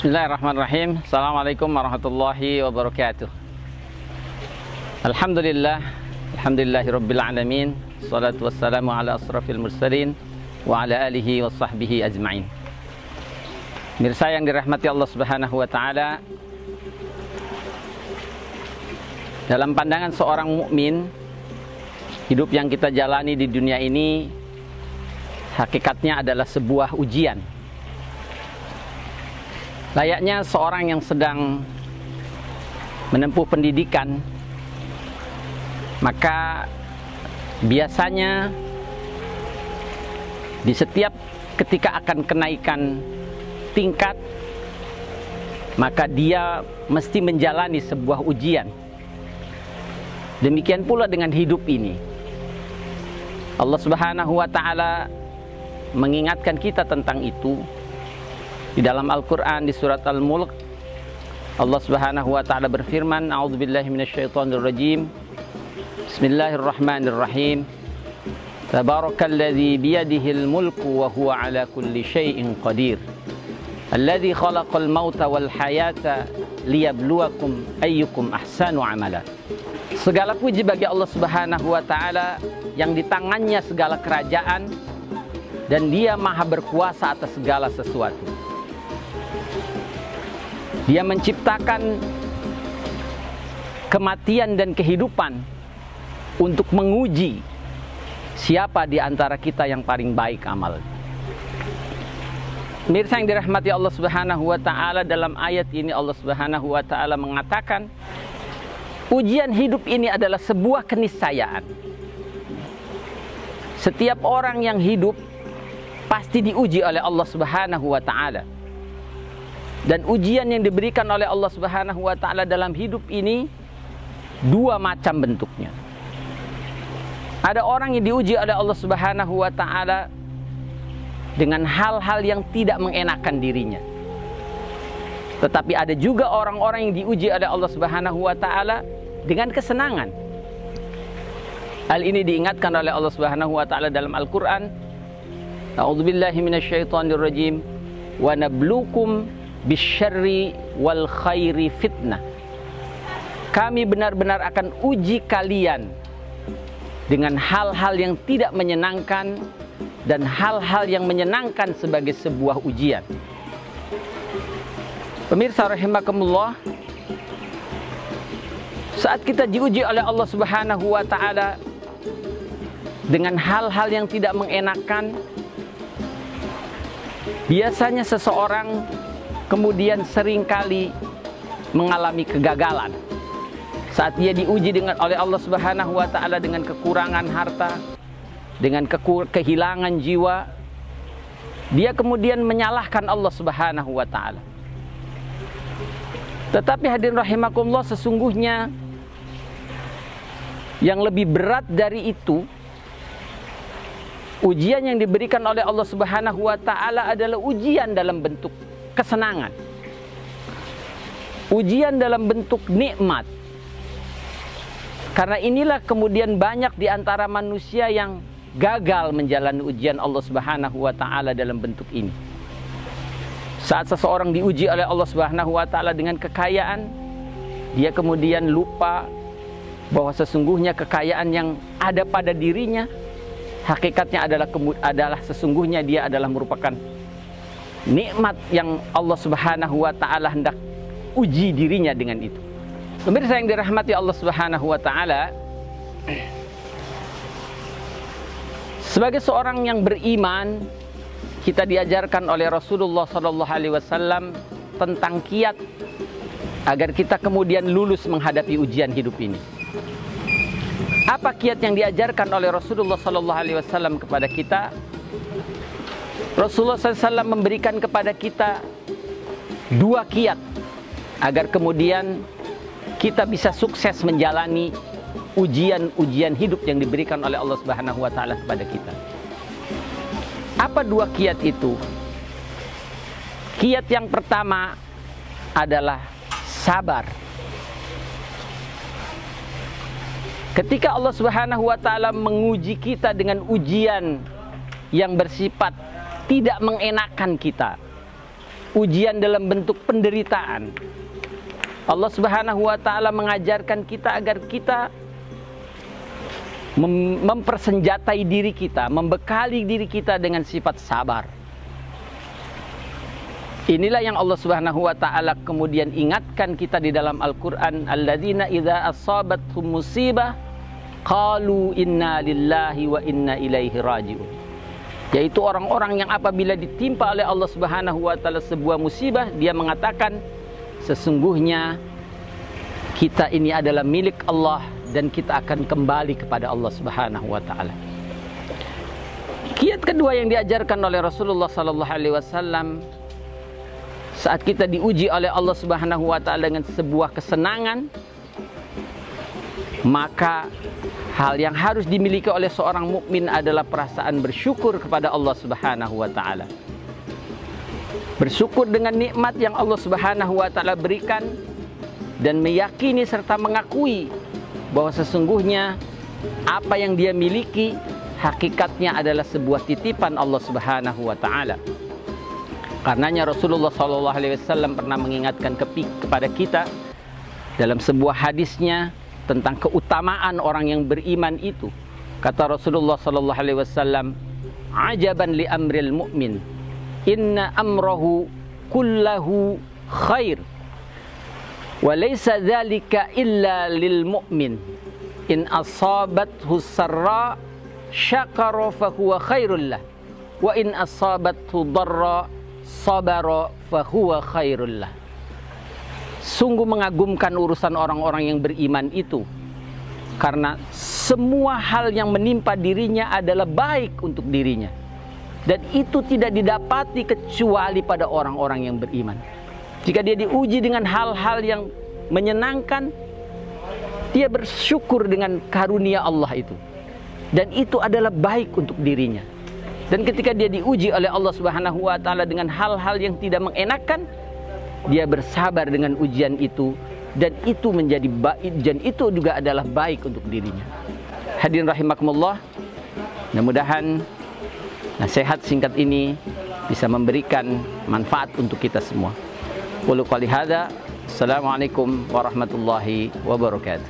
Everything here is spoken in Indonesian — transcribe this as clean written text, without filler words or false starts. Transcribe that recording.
Bismillahirrahmanirrahim. Assalamualaikum warahmatullahi wabarakatuh. Alhamdulillahirabbil alamin. Shalatu wassalamu ala asrafil mursalin wa ala alihi wa sahbihi ajma'in. Mirsa yang dirahmati Allah Subhanahu wa taala, dalam pandangan seorang mukmin, hidup yang kita jalani di dunia ini hakikatnya adalah sebuah ujian. Layaknya seorang yang sedang menempuh pendidikan, maka biasanya di setiap ketika akan kenaikan tingkat, maka dia mesti menjalani sebuah ujian. Demikian pula dengan hidup ini. Allah Subhanahu wa taala mengingatkan kita tentang itu. Di dalam Al-Quran di surat Al-Mulk, Allah Subhanahu wa ta'ala berfirman, A'udzubillahi minasyaitonirrajim, Bismillahirrahmanirrahim, Tabarakalladzi biyadihil mulku wa huwa ala kulli syai'in qadir, Alladzi khalaqal mauta wal hayata liyabluwakum ayyukum ahsanu amala. Segala puji bagi Allah Subhanahu wa ta'ala yang di tangannya segala kerajaan dan dia maha berkuasa atas segala sesuatu. Dia menciptakan kematian dan kehidupan untuk menguji siapa di antara kita yang paling baik amal. Mirsa yang dirahmati Allah Subhanahu wa taala, dalam ayat ini Allah Subhanahu wa taala mengatakan ujian hidup ini adalah sebuah keniscayaan. Setiap orang yang hidup pasti diuji oleh Allah Subhanahu wa taala. Dan ujian yang diberikan oleh Allah Subhanahu wa taala dalam hidup ini dua macam bentuknya. Ada orang yang diuji oleh Allah Subhanahu wa taala dengan hal-hal yang tidak mengenakan dirinya. Tetapi ada juga orang-orang yang diuji oleh Allah Subhanahu wa taala dengan kesenangan. Hal ini diingatkan oleh Allah Subhanahu wa taala dalam Al-Qur'an. A'udzubillahi minasyaitonirrajim. Wa nabluukum bisyarri wal khairi fitnah. Kami benar-benar akan uji kalian dengan hal-hal yang tidak menyenangkan dan hal-hal yang menyenangkan sebagai sebuah ujian. Pemirsa rahimakumullah, saat kita diuji oleh Allah Subhanahu wa taala dengan hal-hal yang tidak mengenakan, biasanya seseorang kemudian seringkali mengalami kegagalan. Saat dia diuji oleh Allah Subhanahu wa taala dengan kekurangan harta, dengan kehilangan jiwa, dia kemudian menyalahkan Allah Subhanahu wa taala. Tetapi hadirin rahimakumullah, sesungguhnya yang lebih berat dari itu, ujian yang diberikan oleh Allah Subhanahu wa taala adalah ujian dalam bentuk kesenangan, ujian dalam bentuk nikmat. Karena inilah kemudian banyak di antara manusia yang gagal menjalani ujian Allah Subhanahu wa taala dalam bentuk ini. Saat seseorang diuji oleh Allah Subhanahu wa taala dengan kekayaan, dia kemudian lupa bahwa sesungguhnya kekayaan yang ada pada dirinya hakikatnya adalah sesungguhnya dia adalah merupakan nikmat yang Allah Subhanahu wa taala hendak uji dirinya dengan itu. Pemirsa yang dirahmati Allah Subhanahu wa taala, sebagai seorang yang beriman, kita diajarkan oleh Rasulullah sallallahu alaihi wasallam tentang kiat agar kita kemudian lulus menghadapi ujian hidup ini. Apa kiat yang diajarkan oleh Rasulullah sallallahu alaihi wasallam kepada kita? Rasulullah SAW memberikan kepada kita dua kiat agar kemudian kita bisa sukses menjalani ujian-ujian hidup yang diberikan oleh Allah Subhanahu wa taala kepada kita. Apa dua kiat itu? Kiat yang pertama adalah sabar. Ketika Allah Subhanahu wa taala menguji kita dengan ujian yang bersifat tidak mengenakan kita, ujian dalam bentuk penderitaan. Allah Subhanahu wa ta'ala mengajarkan kita agar kita mempersenjatai diri kita, membekali diri kita dengan sifat sabar. Inilah yang Allah Subhanahu wa ta'ala kemudian ingatkan kita di dalam Al-Quran, alladzina idza asabathum musibah qalu inna lillahi wa inna ilaihi raji'un. Yaitu orang-orang yang apabila ditimpa oleh Allah Subhanahu wa ta'ala sebuah musibah, dia mengatakan, sesungguhnya kita ini adalah milik Allah dan kita akan kembali kepada Allah Subhanahu wa ta'ala. Kiat kedua yang diajarkan oleh Rasulullah sallallahu alaihi wasallam saat kita diuji oleh Allah Subhanahu wa ta'ala dengan sebuah kesenangan, maka hal yang harus dimiliki oleh seorang mukmin adalah perasaan bersyukur kepada Allah Subhanahu wa ta'ala. Bersyukur dengan nikmat yang Allah Subhanahu wa ta'ala berikan dan meyakini serta mengakui bahwa sesungguhnya apa yang dia miliki hakikatnya adalah sebuah titipan Allah Subhanahu wa ta'ala. Karenanya Rasulullah SAW pernah mengingatkan kepada kita dalam sebuah hadisnya tentang keutamaan orang yang beriman itu. Kata Rasulullah SAW, "Ajaban li amril mu'min, inna amrahu kullahu khair, wa laysa dzalika illa lil mu'min. In asabathu sarra syakara fa huwa khairul lah, wa in asabathu dharra sabara fa huwa khairul lah." Sungguh mengagumkan urusan orang-orang yang beriman itu, karena semua hal yang menimpa dirinya adalah baik untuk dirinya, dan itu tidak didapati kecuali pada orang-orang yang beriman. Jika dia diuji dengan hal-hal yang menyenangkan, dia bersyukur dengan karunia Allah itu, dan itu adalah baik untuk dirinya. Dan ketika dia diuji oleh Allah Subhanahu wa ta'ala dengan hal-hal yang tidak mengenakan, dia bersabar dengan ujian itu, dan itu menjadi baik, dan itu juga adalah baik untuk dirinya. Hadirin rahimakumullah, mudah-mudahan nasihat singkat ini bisa memberikan manfaat untuk kita semua. Qulu qouli hadza, assalamualaikum warahmatullahi wabarakatuh.